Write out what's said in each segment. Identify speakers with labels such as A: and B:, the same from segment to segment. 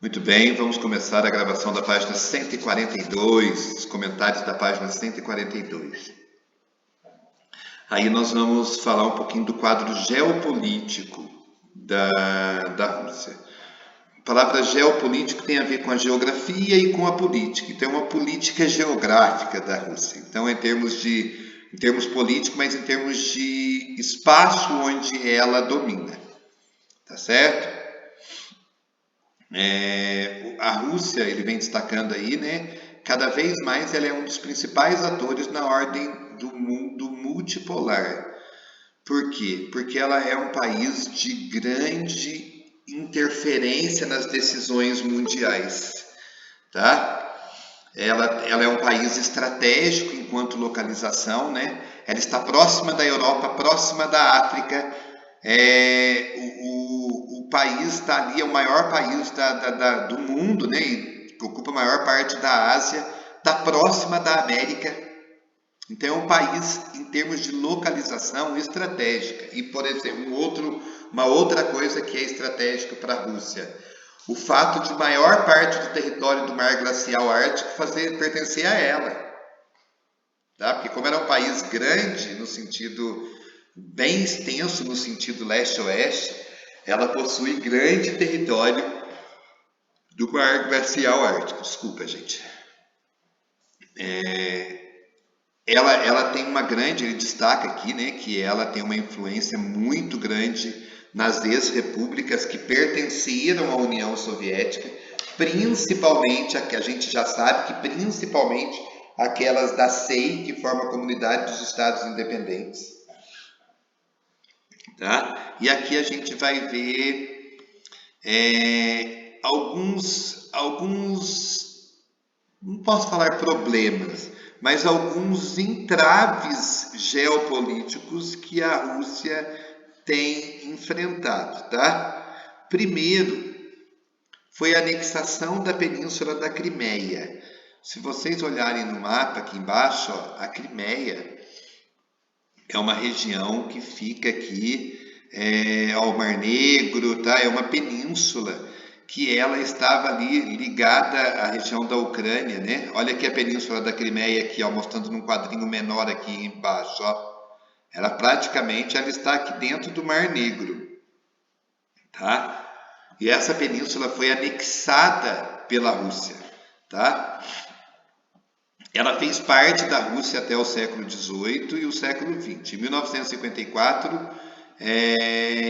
A: Muito bem, vamos começar a gravação da página 142, os comentários da página 142. Aí nós vamos falar um pouquinho do quadro geopolítico da Rússia. A palavra geopolítico tem a ver com a geografia e com a política. Então, é uma política geográfica da Rússia. Então, em termos políticos, mas em termos de espaço onde ela domina. Tá certo? A Rússia, ele vem destacando aí, né? Cada vez mais ela é um dos principais atores na ordem do mundo multipolar. Por quê? Porque ela é um país de grande interferência nas decisões mundiais, tá? Ela é um país estratégico enquanto localização, né? Ela está próxima da Europa, próxima da África. O país está ali, é o maior país do mundo, né? E ocupa a maior parte da Ásia, está próxima da América. Então é um país, em termos de localização, estratégica. E, por exemplo, uma outra coisa que é estratégica para a Rússia, o fato de maior parte do território do mar glacial ártico pertencer a ela. Tá? Porque como era um país grande, no sentido bem extenso, no sentido leste-oeste, ela possui grande território do mar glacial ártico. Desculpa, gente. Ela tem uma grande, ele destaca aqui, né, que ela tem uma influência muito grande nas ex-repúblicas que pertenceram à União Soviética, principalmente, a gente já sabe que principalmente aquelas da CEI, que forma a Comunidade dos Estados Independentes. Tá? E aqui a gente vai ver alguns, não posso falar problemas, mas alguns entraves geopolíticos que a Rússia tem enfrentado, tá? Primeiro, foi a anexação da Península da Crimeia. Se vocês olharem no mapa aqui embaixo, ó, a Crimeia é uma região que fica aqui ao Mar Negro, tá? É uma península que ela estava ali ligada à região da Ucrânia, né? Olha aqui a Península da Crimeia aqui, ó, mostrando num quadrinho menor aqui embaixo, ó. Ela está aqui dentro do Mar Negro, tá? E essa península foi anexada pela Rússia, tá? Ela fez parte da Rússia até o século XVIII e o século XX. Em 1954,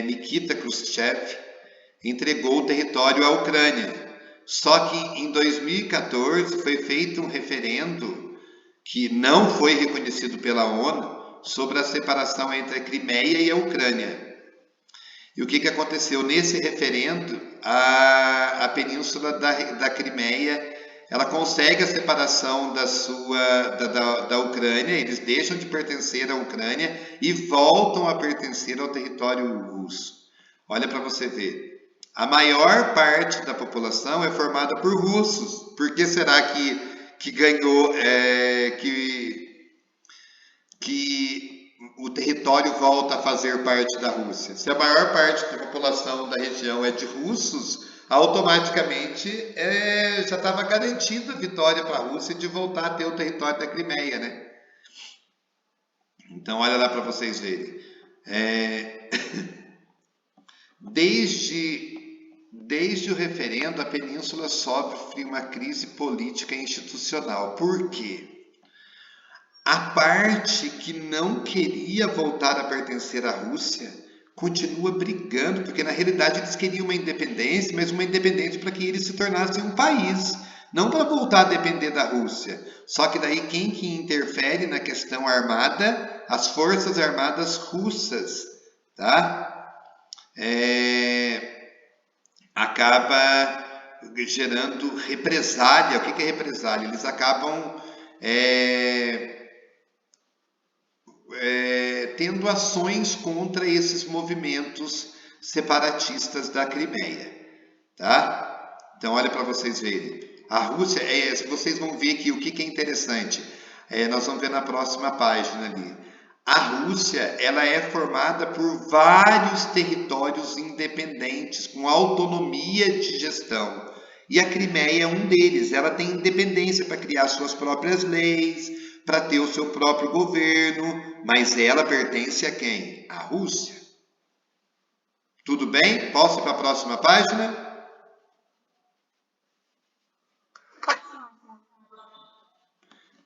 A: Nikita Khrushchev entregou o território à Ucrânia. Só que em 2014 foi feito um referendo que não foi reconhecido pela ONU sobre a separação entre a Crimeia e a Ucrânia. E o que aconteceu? Nesse referendo, a península da Crimeia, ela consegue a separação da Ucrânia, eles deixam de pertencer à Ucrânia e voltam a pertencer ao território russo. Olha para você ver. A maior parte da população é formada por russos. Por que será que ganhou, que o território volta a fazer parte da Rússia? Se a maior parte da população da região é de russos, automaticamente já estava garantida a vitória para a Rússia de voltar a ter o território da Crimeia, né? Então, olha lá para vocês verem. Desde o referendo, a península sofre uma crise política e institucional. Por quê? A parte que não queria voltar a pertencer à Rússia continua brigando, porque na realidade eles queriam uma independência, mas uma independência para que eles se tornassem um país, não para voltar a depender da Rússia. Só que daí quem que interfere na questão armada? As forças armadas russas, tá? Acaba gerando represália. O que é represália? Eles acabam tendo ações contra esses movimentos separatistas da Crimeia, tá? Então olha para vocês verem. A Rússia, vocês vão ver aqui o que é interessante. Nós vamos ver na próxima página ali. A Rússia, ela é formada por vários territórios independentes com autonomia de gestão. E a Crimeia é um deles. Ela tem independência para criar suas próprias leis, para ter o seu próprio governo, mas ela pertence a quem? À Rússia. Tudo bem? Posso ir para a próxima página?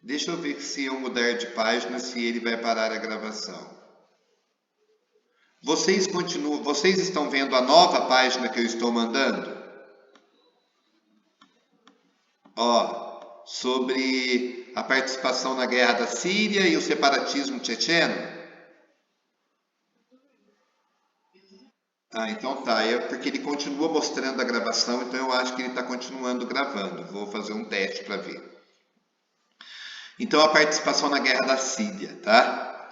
A: Deixa eu ver se eu mudar de página, se ele vai parar a gravação. Vocês estão vendo a nova página que eu estou mandando? Ó, sobre a participação na guerra da Síria e o separatismo tchetcheno? Ah, então tá. É porque ele continua mostrando a gravação, então eu acho que ele está continuando gravando. Vou fazer um teste para ver. Então, a participação na guerra da Síria, tá?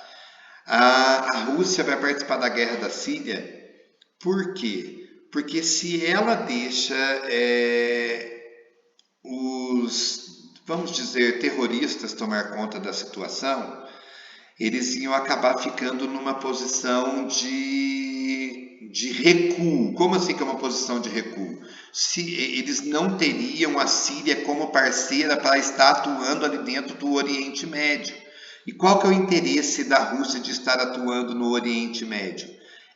A: A Rússia vai participar da guerra da Síria, por quê? Porque se ela deixa vamos dizer, terroristas tomar conta da situação, eles iam acabar ficando numa posição de recuo. Como assim que é uma posição de recuo? Se eles não teriam a Síria como parceira para estar atuando ali dentro do Oriente Médio. E qual que é o interesse da Rússia de estar atuando no Oriente Médio?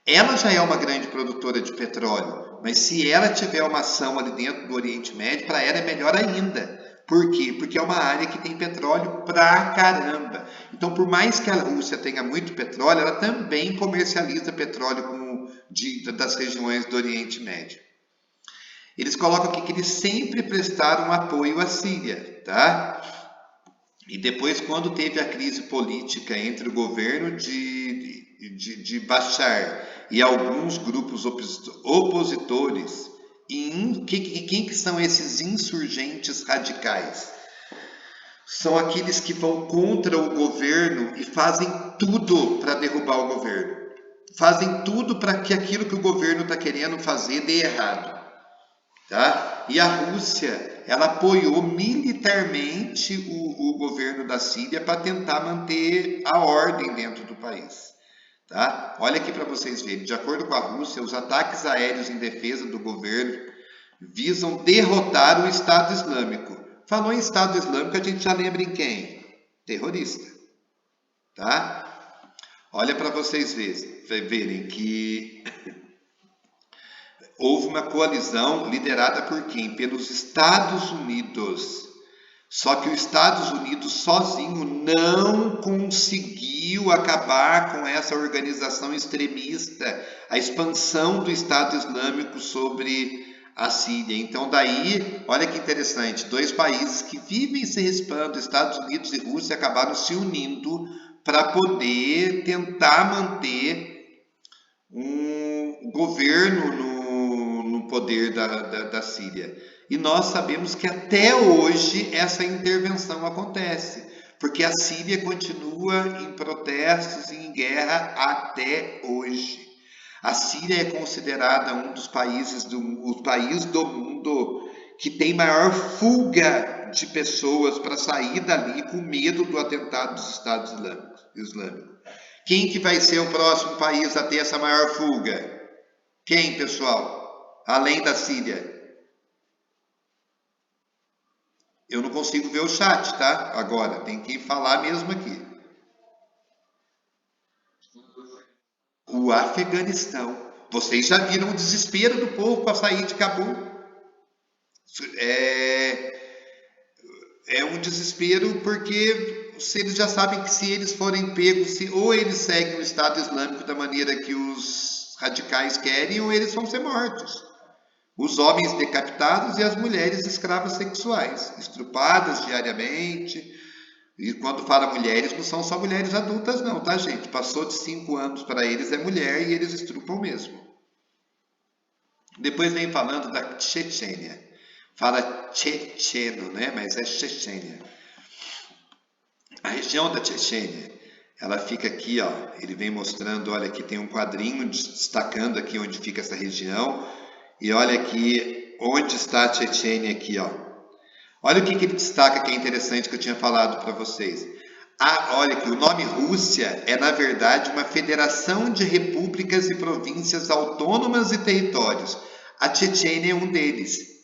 A: Ela já é uma grande produtora de petróleo, mas se ela tiver uma ação ali dentro do Oriente Médio, para ela é melhor ainda. Por quê? Porque é uma área que tem petróleo pra caramba. Então, por mais que a Rússia tenha muito petróleo, ela também comercializa petróleo das regiões do Oriente Médio. Eles colocam aqui que eles sempre prestaram apoio à Síria, tá? E depois, quando teve a crise política entre o governo de Bashar e alguns grupos opositores, e quem que são esses insurgentes radicais? São aqueles que vão contra o governo e fazem tudo para derrubar o governo. Fazem tudo para que aquilo que o governo está querendo fazer dê errado. Tá? E a Rússia, ela apoiou militarmente o governo da Síria para tentar manter a ordem dentro do país. Tá? Olha aqui para vocês verem. De acordo com a Rússia, os ataques aéreos em defesa do governo visam derrotar o Estado Islâmico. Falou em Estado Islâmico, a gente já lembra em quem? Terrorista. Tá? Olha para vocês verem que houve uma coalizão liderada por quem? Pelos Estados Unidos. Só que os Estados Unidos sozinho não conseguiu acabar com essa organização extremista, a expansão do Estado Islâmico sobre a Síria. Então daí, olha que interessante, dois países que vivem se rispando, Estados Unidos e Rússia, acabaram se unindo para poder tentar manter um governo no poder da Síria. E nós sabemos que até hoje essa intervenção acontece, porque a Síria continua em protestos e em guerra até hoje. A Síria é considerada um dos países o país do mundo que tem maior fuga de pessoas para sair dali com medo do atentado dos Estados Islâmicos. Quem que vai ser o próximo país a ter essa maior fuga? Quem, pessoal? Além da Síria. Eu não consigo ver o chat, tá? Agora, tem que falar mesmo aqui. O Afeganistão. Vocês já viram o desespero do povo para sair de Cabul? É um desespero porque eles já sabem que se eles forem pegos, ou eles seguem o Estado Islâmico da maneira que os radicais querem, ou eles vão ser mortos. Os homens decapitados e as mulheres escravas sexuais, estrupadas diariamente. E quando fala mulheres, não são só mulheres adultas não, tá, gente? Passou de 5 anos para eles é mulher e eles estrupam mesmo. Depois vem falando da Chechênia. Fala checheno, né? Mas é Chechênia. A região da Chechênia, ela fica aqui, ó. Ele vem mostrando, olha, aqui tem um quadrinho destacando aqui onde fica essa região. E olha aqui onde está a Chechênia aqui, ó. Olha o que ele destaca que é interessante que eu tinha falado para vocês. Olha que o nome Rússia é, na verdade, uma federação de repúblicas e províncias autônomas e territórios. A Chechênia é um deles.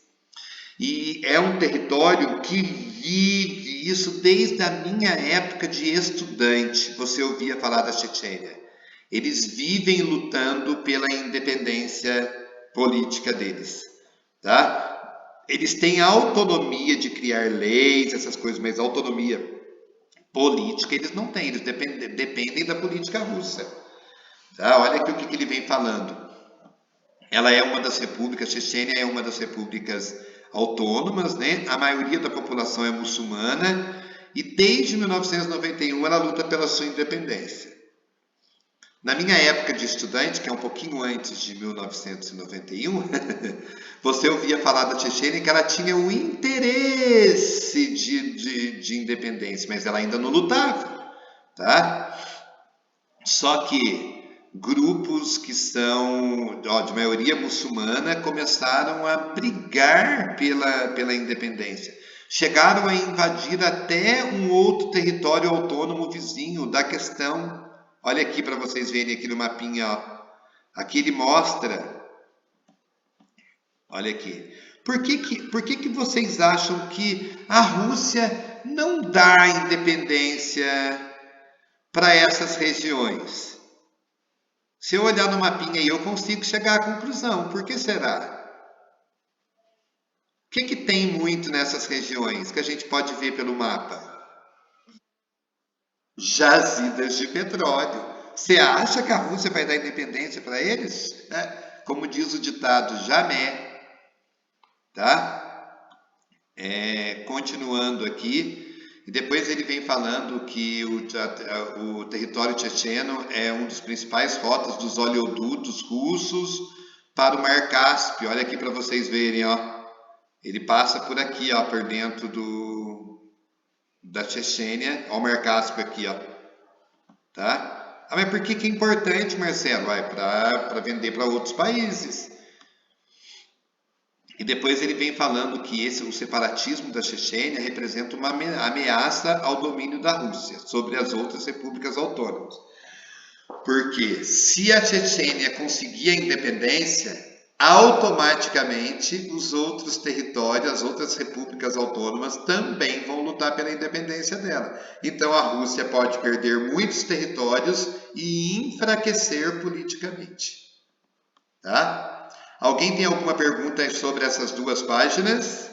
A: E é um território que vive isso desde a minha época de estudante. Você ouvia falar da Chechênia. Eles vivem lutando pela independência política deles, tá? Eles têm autonomia de criar leis, essas coisas, mas autonomia política eles não têm, eles dependem da política russa. Tá? Olha aqui o que ele vem falando. Ela é uma das repúblicas, Chechênia é uma das repúblicas autônomas, né? A maioria da população é muçulmana e desde 1991 ela luta pela sua independência. Na minha época de estudante, que é um pouquinho antes de 1991, você ouvia falar da Chechênia que ela tinha o interesse de independência, mas ela ainda não lutava, tá? Só que grupos que são de maioria muçulmana começaram a brigar pela independência. Chegaram a invadir até um outro território autônomo vizinho da questão. Olha aqui para vocês verem aqui no mapinha, ó. Aqui ele mostra. Olha aqui. Por que vocês acham que a Rússia não dá independência para essas regiões? Se eu olhar no mapinha aí, eu consigo chegar à conclusão. Por que será? O que tem muito nessas regiões que a gente pode ver pelo mapa? Jazidas de petróleo. Você acha que a Rússia vai dar independência para eles? Como diz o ditado, jamais. Tá? Continuando aqui, e depois ele vem falando que o território checheno é um dos principais rotas dos oleodutos russos para o Mar Cáspio. Olha aqui para vocês verem, ó. Ele passa por aqui, ó, por dentro da Chechênia. Ó, o Mar Cáspio aqui, ó. Tá? Mas por que é importante, Marcelo? Para vender para outros países. E depois ele vem falando que o separatismo da Chechênia representa uma ameaça ao domínio da Rússia sobre as outras repúblicas autônomas. Porque se a Chechênia conseguir a independência, automaticamente os outros territórios, as outras repúblicas autônomas também vão lutar pela independência dela. Então a Rússia pode perder muitos territórios e enfraquecer politicamente. Tá? Alguém tem alguma pergunta sobre essas duas páginas?